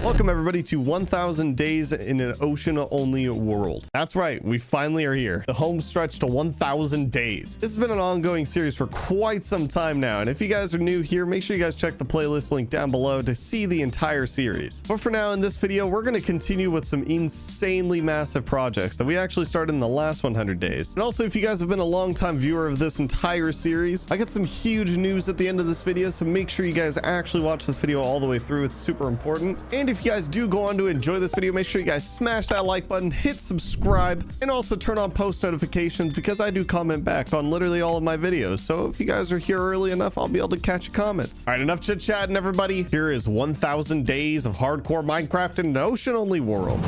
Welcome everybody to 1000 days in an ocean only world. That's right, we finally are here. The home stretch to 1000 days. This has been an ongoing series for quite some time now, and if you guys are new here, make sure you guys check the playlist link down below to see the entire series. But for now, in this video, we're going to continue with some insanely massive projects that we actually started in the last 100 days. And also, if you guys have been a long time viewer of this entire series, I got some huge news at the end of this video, so make sure you guys actually watch this video all the way through. It's super important. And if you guys do go on to enjoy this video, make sure you guys smash that like button, hit subscribe, and also turn on post notifications because I do comment back on literally all of my videos. So if you guys are here early enough, I'll be able to catch your comments. All right, enough chit chatting, everybody. Here is 1000 days of hardcore Minecraft in an ocean only world.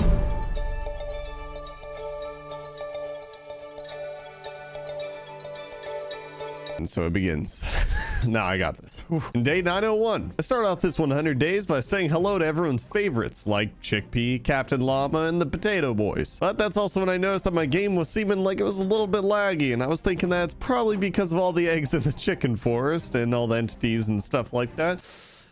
And so it begins. Now I got this. In day 901, I start off this 100 days by saying hello to everyone's favorites like Chickpea, Captain Llama, and the Potato Boys. But that's also when I noticed that my game was seeming like it was a little bit laggy, and I was thinking that's probably because of all the eggs in the chicken forest and all the entities and stuff like that.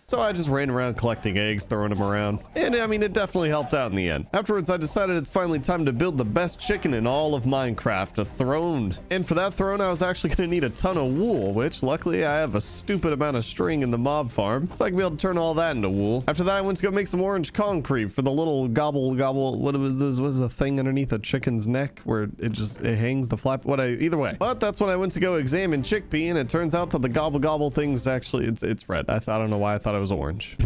So I just ran around collecting eggs, throwing them around. And I mean, it definitely helped out in the end. Afterwards, I decided it's finally time to build the best chicken in all of Minecraft, a throne. And for that throne, I was actually going to need a ton of wool, which luckily I have a stupid amount of string in the mob farm, so I can be able to turn all that into wool. After that, I went to go make some orange concrete for the little gobble, what was the thing underneath a chicken's neck where it hangs the flap, either way. But that's when I went to go examine Chickpea, and it turns out that the gobble thing's actually, it's red. I don't know why I thought it was orange.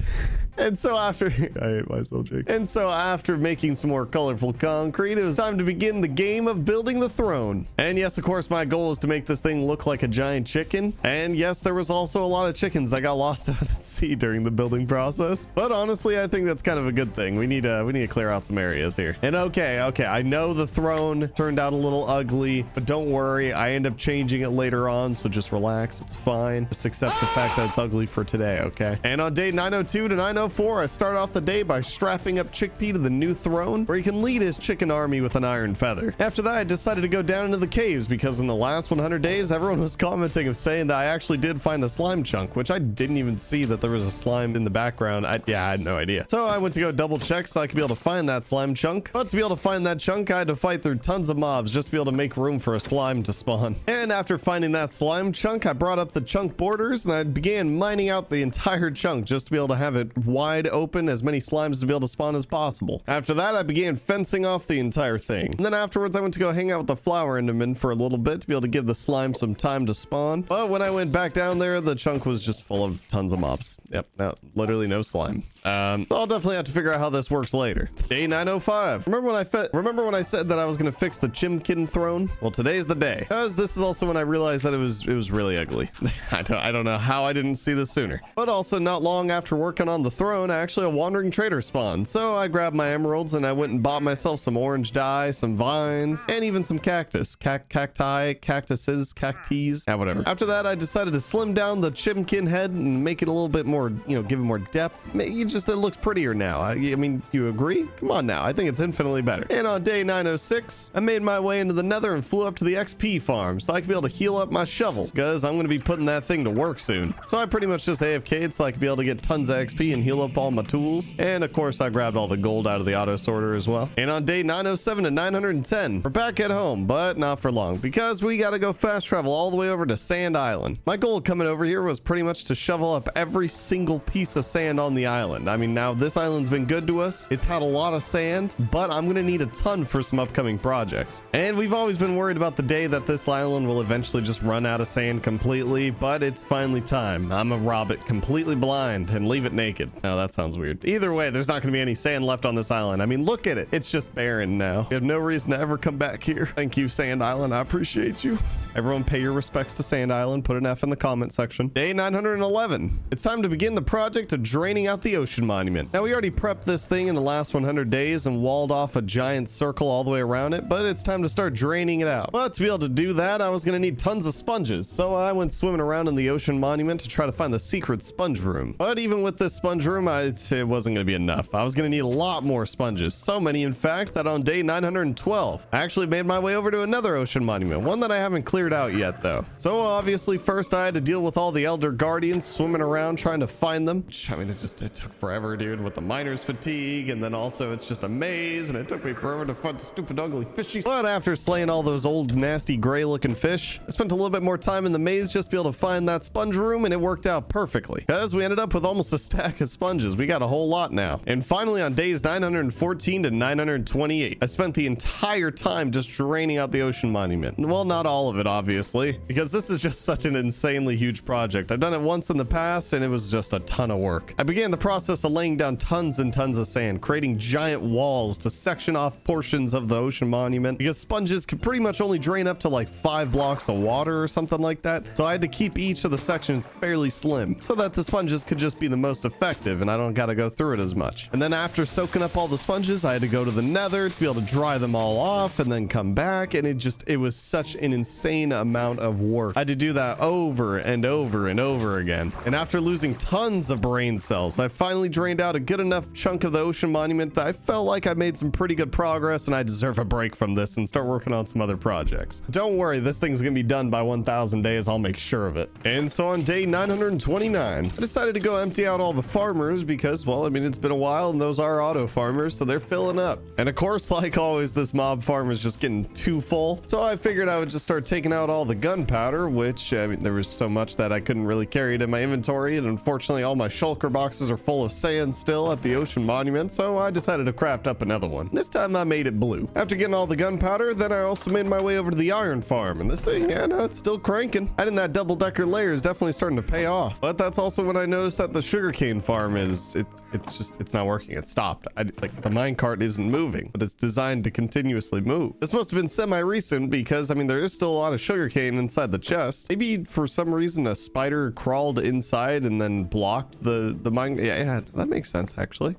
And so after I hate myself, Jake. And so after making some more colorful concrete, it was time to begin the game of building the throne. And yes, of course, my goal is to make this thing look like a giant chicken. And yes, there was also a lot of chickens that got lost out at sea during the building process. But honestly, I think that's kind of a good thing. We need to clear out some areas here. And okay, I know the throne turned out a little ugly, but don't worry, I end up changing it later on, so just relax. It's fine. Just accept the fact that it's ugly for today, okay? And on day 902 to 904, I start off the day by strapping up Chickpea to the new throne, where he can lead his chicken army with an iron feather. After that, I decided to go down into the caves because in the last 100 days, everyone was commenting of saying that I actually did find a slime chunk, which I didn't even see that there was a slime in the background. I had no idea. So I went to go double check so I could be able to find that slime chunk. But to be able to find that chunk, I had to fight through tons of mobs just to be able to make room for a slime to spawn. And after finding that slime chunk, I brought up the chunk borders and I began mining out the entire chunk just to be able to have it wide open, as many slimes to be able to spawn as possible. After that, I began fencing off the entire thing. And then afterwards, I went to go hang out with the flower enderman for a little bit to be able to give the slime some time to spawn. But when I went back down there, the chunk was just full of tons of mobs. Yep, no, literally no slime. So I'll definitely have to figure out how this works later. Day 905. Remember when I said that I was going to fix the Chimkin throne? Well, today's the day, because this is also when I realized that it was really ugly. I don't know how I didn't see this sooner. But also, not long after working on the throne, actually a wandering trader spawned. So I grabbed my emeralds and I went and bought myself some orange dye, some vines, and even some cactus, cacti, cactuses, cacties, whatever. After that, I decided to slim down the Chimkin head and make it a little bit more, give it more depth. It looks prettier now. I mean, you agree? Come on now. I think it's infinitely better. And on day 906, I made my way into the nether and flew up to the XP farm so I could be able to heal up my shovel because I'm going to be putting that thing to work soon. So I pretty much just AFK'd so I could be able to get tons of XP and heal up all my tools. And of course, I grabbed all the gold out of the auto sorter as well. And on day 907 to 910, we're back at home, but not for long because we got to go fast travel all the way over to Sand Island. My goal coming over here was pretty much to shovel up every single piece of sand on the island. I mean, now this island's been good to us. It's had a lot of sand, but I'm going to need a ton for some upcoming projects. And we've always been worried about the day that this island will eventually just run out of sand completely, but it's finally time. I'm gonna rob it completely blind and leave it naked. Oh, that sounds weird. Either way, there's not going to be any sand left on this island. I mean, look at it. It's just barren now. You have no reason to ever come back here. Thank you, Sand Island. I appreciate you. Everyone pay your respects to Sand Island. Put an F in the comment section. Day 911. It's time to begin the project of draining out the ocean monument. Now, we already prepped this thing in the last 100 days and walled off a giant circle all the way around it, but it's time to start draining it out. But to be able to do that, I was going to need tons of sponges. So I went swimming around in the ocean monument to try to find the secret sponge room. But even with this sponge room, room, it wasn't going to be enough. I was going to need a lot more sponges. So many, in fact, that on day 912, I actually made my way over to another ocean monument, one that I haven't cleared out yet, though. So obviously, first I had to deal with all the Elder Guardians swimming around trying to find them. I mean, it took forever, dude, with the miner's fatigue, and then also it's just a maze, and it took me forever to find the stupid, ugly fishies. But after slaying all those old, nasty, gray-looking fish, I spent a little bit more time in the maze just to be able to find that sponge room, and it worked out perfectly, because we ended up with almost a stack of sponges. We got a whole lot now. And finally, on days 914 to 928, I spent the entire time just draining out the ocean monument. Well, not all of it, obviously, because this is just such an insanely huge project. I've done it once in the past, and it was just a ton of work. I began the process of laying down tons and tons of sand, creating giant walls to section off portions of the ocean monument, because sponges could pretty much only drain up to like 5 blocks of water or something like that. So I had to keep each of the sections fairly slim so that the sponges could just be the most effective and I don't gotta go through it as much. And then after soaking up all the sponges, I had to go to the nether to be able to dry them all off and then come back, and it was such an insane amount of work. I had to do that over and over and over again. And after losing tons of brain cells, I finally drained out a good enough chunk of the ocean monument that I felt like I made some pretty good progress, and I deserve a break from this and start working on some other projects. Don't worry, this thing's gonna be done by 1,000 days. I'll make sure of it. And so on day 929, I decided to go empty out all the farmers because, well, I mean, it's been a while and those are auto farmers, so they're filling up. And of course, like always, this mob farm is just getting too full. So I figured I would just start taking out all the gunpowder, which, I mean, there was so much that I couldn't really carry it in my inventory. And unfortunately, all my shulker boxes are full of sand still at the ocean monument. So I decided to craft up another one. This time I made it blue. After getting all the gunpowder, then I also made my way over to the iron farm. And this thing, yeah, no, it's still cranking. Adding that double-decker layer is definitely starting to pay off. But that's also when I noticed that the sugarcane farm it's not working. It stopped. Like the minecart isn't moving, but it's designed to continuously move. This must have been semi-recent because, I mean, there is still a lot of sugarcane inside the chest. Maybe for some reason a spider crawled inside and then blocked the mine. Yeah, that makes sense actually.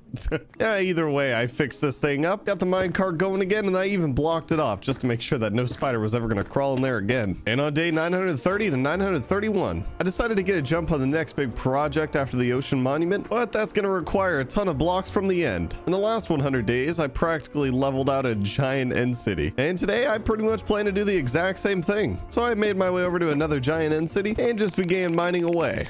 Yeah, either way, I fixed this thing up, got the minecart going again, and I even blocked it off just to make sure that no spider was ever going to crawl in there again. And on day 930 to 931, I decided to get a jump on the next big project after the ocean monument, but that's going to require a ton of blocks from the end. In the last 100 days, I practically leveled out a giant end city, and today I pretty much plan to do the exact same thing. So I made my way over to another giant end city and just began mining away.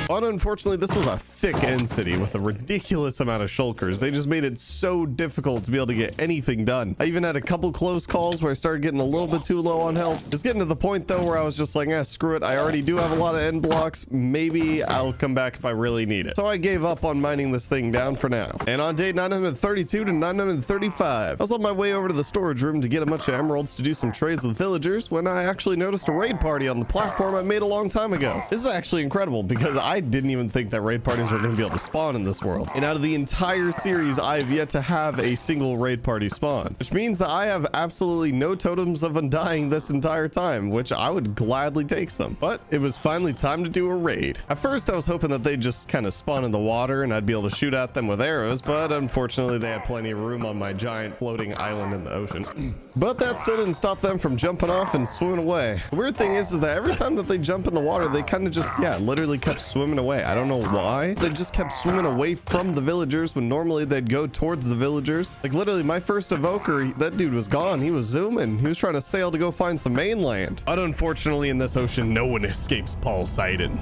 But unfortunately, this was a thick end city with a ridiculous amount of shulkers. They just made it so difficult to be able to get anything done. I even had a couple close calls where I started getting a little bit too low on health. It's getting to the point though where I was just like, screw it. I already do have a lot of end blocks. Maybe I'll come back if I really need it. So I gave up on mining this thing down for now. And on day 932 to 935, I was on my way over to the storage room to get a bunch of emeralds to do some trades with villagers when I actually noticed a raid party on the platform I made a long time ago. This is actually incredible because I didn't even think that raid parties were going to be able to spawn in this world. And out of the entire series, I've yet to have a single raid party spawn, which means that I have absolutely no totems of undying this entire time, which I would gladly take some. But it was finally time to do a raid. At first, I was hoping that they'd just kind of spawn in the water and I'd be able to shoot at them with arrows, but unfortunately, they had plenty of room on my giant floating island in the ocean. But that still didn't stop them from jumping off and swimming away. The weird thing is that every time that they jump in the water, they kind of just, literally kept swimming away. I don't know why. They just kept swimming away from the villagers when normally they'd go towards the villagers. Like literally my first evoker, that dude was gone. He was zooming. He was trying to sail to go find some mainland. But unfortunately in this ocean, no one escapes Paul Sidon.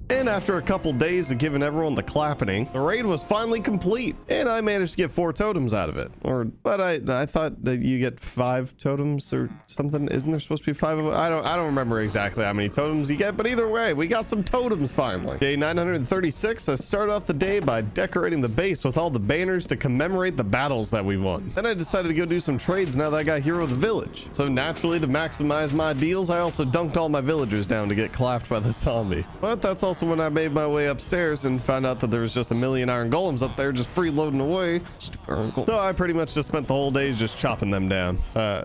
And after a couple days of giving everyone the clapping, the raid was finally complete, and I managed to get 4 totems out of it. But I thought that you get 5 totems or something. Isn't there supposed to be 5 of them? I don't remember exactly how many totems you get, but either way, we got some totems finally. Day 936, I started off the day by decorating the base with all the banners to commemorate the battles that we won. Then I decided to go do some trades now that I got Hero of the Village. So naturally, to maximize my deals, I also dunked all my villagers down to get clapped by the zombie. But that's also when I made my way upstairs and found out that there was just a million iron golems up there just freeloading away. So I pretty much just spent the whole day just chopping them down.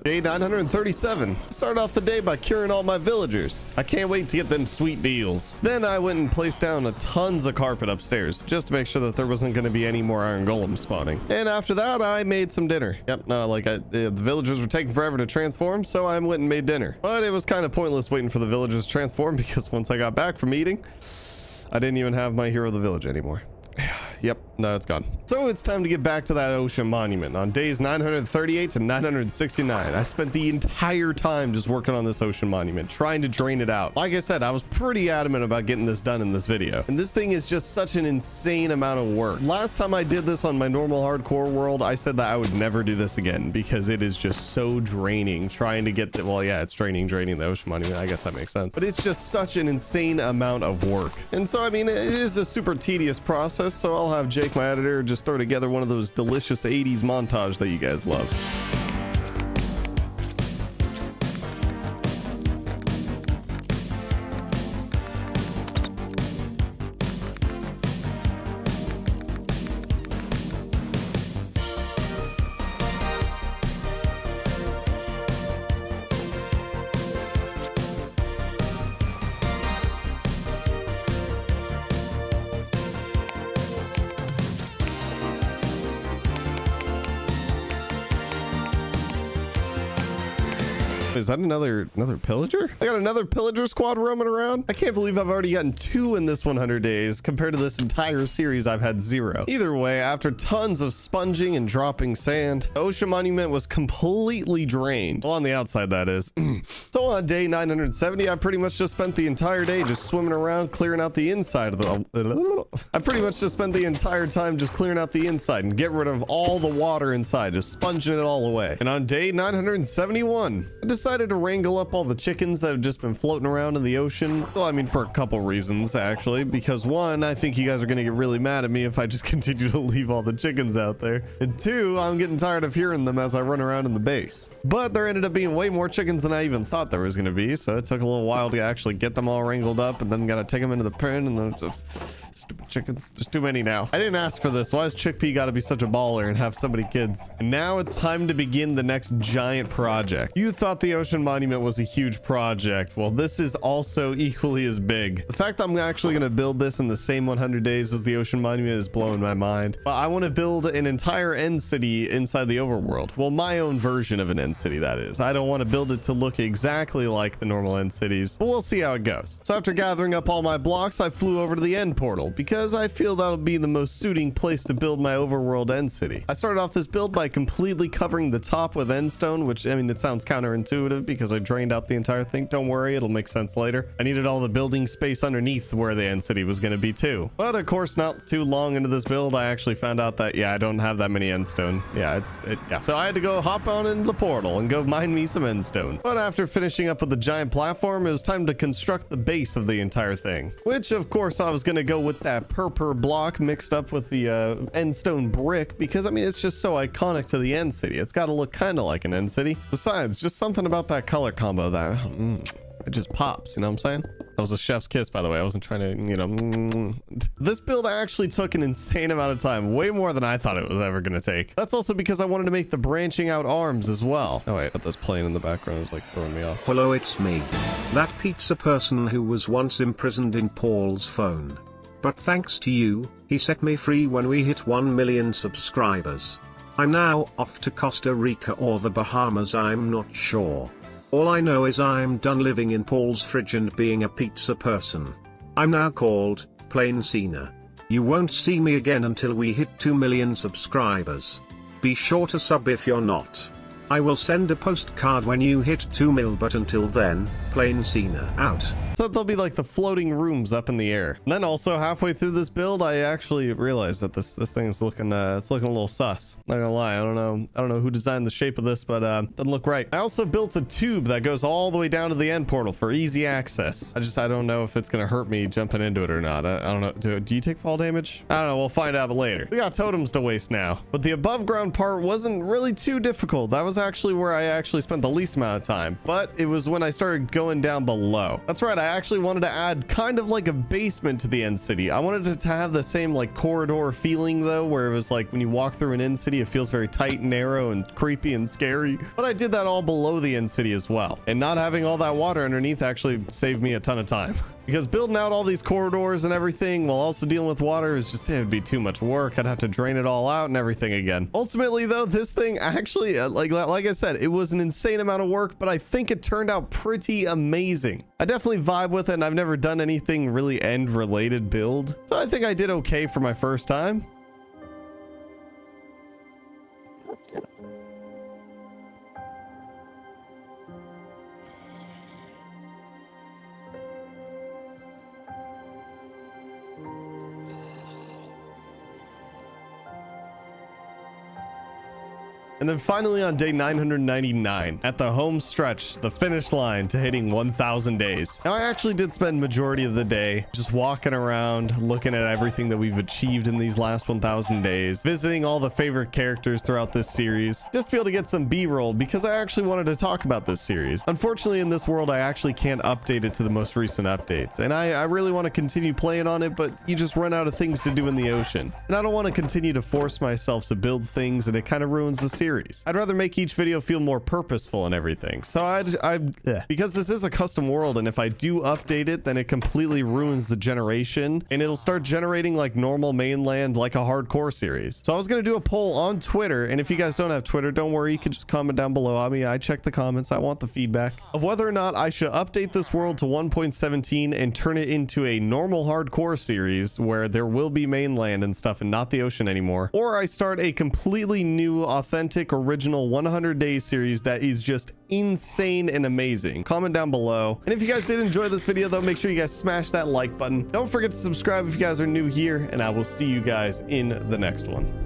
Day 937. Started off the day by curing all my villagers. I can't wait to get them sweet deals. Then I went and placed down tons of carpet upstairs just to make sure that there wasn't going to be any more iron golems spawning. And after that, I made some dinner. Yep, no, like the villagers were taking forever to transform, so I went and made dinner. But it was kind of pointless waiting for the villagers to transform because once I got back from eating, I didn't even have my Hero of the Village anymore. Yep, no, it's gone. So it's time to get back to that ocean monument. On days 938 to 969, I spent the entire time just working on this ocean monument, trying to drain it out. Like I said, I was pretty adamant about getting this done in this video. And this thing is just such an insane amount of work. Last time I did this on my normal hardcore world, I said that I would never do this again because it is just so draining trying to get the, well, yeah, it's draining the ocean monument. I guess that makes sense. But it's just such an insane amount of work. And so, I mean, it is a super tedious process. So I'll have Jake, my editor, just throw together one of those delicious 80s montage that you guys love. Is that another pillager? I got another pillager squad roaming around. I can't believe I've already gotten 2 in this 100 days compared to this entire series I've had 0. Either way, after tons of sponging and dropping sand, the ocean monument was completely drained. Well, on the outside, that is. So on day 970, I pretty much just spent the entire day just swimming around, clearing out the inside of the... I pretty much just spent the entire time just clearing out the inside and getting rid of all the water inside, just sponging it all away. And on day 971, I decided to wrangle up all the chickens that have just been floating around in the ocean. Well, I mean, for a couple reasons, actually. Because 1, I think you guys are going to get really mad at me if I just continue to leave all the chickens out there. And 2, I'm getting tired of hearing them as I run around in the base. But there ended up being way more chickens than I even thought there was going to be. So it took a little while to actually get them all wrangled up, and then got to take them into the pen, and then just... Stupid chickens. There's too many now. I didn't ask for this. Why has Chickpea got to be such a baller and have so many kids? And now it's time to begin the next giant project. You thought the ocean monument was a huge project. Well, this is also equally as big. The fact that I'm actually going to build this in the same 100 days as the ocean monument is blowing my mind. But I want to build an entire end city inside the overworld. Well, my own version of an end city, that is. I don't want to build it to look exactly like the normal end cities, but we'll see how it goes. So after gathering up all my blocks, I flew over to the end portal because I feel that'll be the most suiting place to build my overworld end city. I started off this build by completely covering the top with endstone, which, I mean, it sounds counterintuitive because I drained out the entire thing. Don't worry, it'll make sense later. I needed all the building space underneath where the end city was going to be too. But of course, not too long into this build, I actually found out that, yeah, I don't have that many endstone. Yeah, yeah. So I had to go hop on into the portal and go mine me some endstone. But after finishing up with the giant platform, it was time to construct the base of the entire thing, which of course I was going to go with that purple block mixed up with the endstone brick because, I mean, it's just so iconic to the end city. It's got to look kind of like an end city. Besides, just something about that color combo that it just pops, you know what I'm saying? That was a chef's kiss, by the way. I wasn't trying to, you know. This build actually took an insane amount of time, way more than I thought it was ever going to take. That's also because I wanted to make the branching out arms as well. Oh wait, but this plane in the background is like throwing me off. Hello, it's me, that pizza person who was once imprisoned in Paul's phone. But thanks to you, he set me free when we hit 1 million subscribers. I'm now off to Costa Rica or the Bahamas, I'm not sure. All I know is I'm done living in Paul's fridge and being a pizza person. I'm now called Plain Cena. You won't see me again until we hit 2 million subscribers. Be sure to sub if you're not. I will send a postcard when you hit 2 mil, but until then, Plain Cena out. thought they'll be like the floating rooms up in the air. And then also halfway through this build, I actually realized that this thing is looking it's looking a little sus. Not gonna lie, I don't know who designed the shape of this, but doesn't look right. I also built a tube that goes all the way down to the end portal for easy access. I don't know if it's gonna hurt me jumping into it or not. I don't know. Do you take fall damage? I don't know. We'll find out later. We got totems to waste now, but the above ground part wasn't really too difficult. That was actually where I actually spent the least amount of time, but it was when I started going down below. That's right. I actually wanted to add kind of like a basement to the end city. I wanted it to have the same like corridor feeling though, where it was like when you walk through an end city, it feels very tight and narrow and creepy and scary. But I did that all below the end city as well. And not having all that water underneath actually saved me a ton of time. Because building out all these corridors and everything while also dealing with water is just, it would be too much work. I'd have to drain it all out and everything again. Ultimately though, this thing actually, like I said, it was an insane amount of work, but I think it turned out pretty amazing. I definitely vibe with it, and I've never done anything really end related build. So I think I did okay for my first time. And then finally on day 999, at the home stretch, the finish line to hitting 1,000 days. Now I actually did spend majority of the day just walking around, looking at everything that we've achieved in these last 1,000 days, visiting all the favorite characters throughout this series, just to be able to get some B-roll because I actually wanted to talk about this series. Unfortunately, in this world, I actually can't update it to the most recent updates. And I really want to continue playing on it, but you just run out of things to do in the ocean. And I don't want to continue to force myself to build things, and it kind of ruins the series. I'd rather make each video feel more purposeful and everything. So because this is a custom world, and if I do update it, then it completely ruins the generation, and it'll start generating like normal mainland, like a hardcore series. So I was going to do a poll on Twitter, and if you guys don't have Twitter, don't worry, you can just comment down below. I mean, I check the comments. I want the feedback of whether or not I should update this world to 1.17 and turn it into a normal hardcore series where there will be mainland and stuff and not the ocean anymore, or I start a completely new, authentic, original 100-day series that is just insane and amazing. Comment down below. And if you guys did enjoy this video though, make sure you guys smash that like button. Don't forget to subscribe if you guys are new here, and I will see you guys in the next one.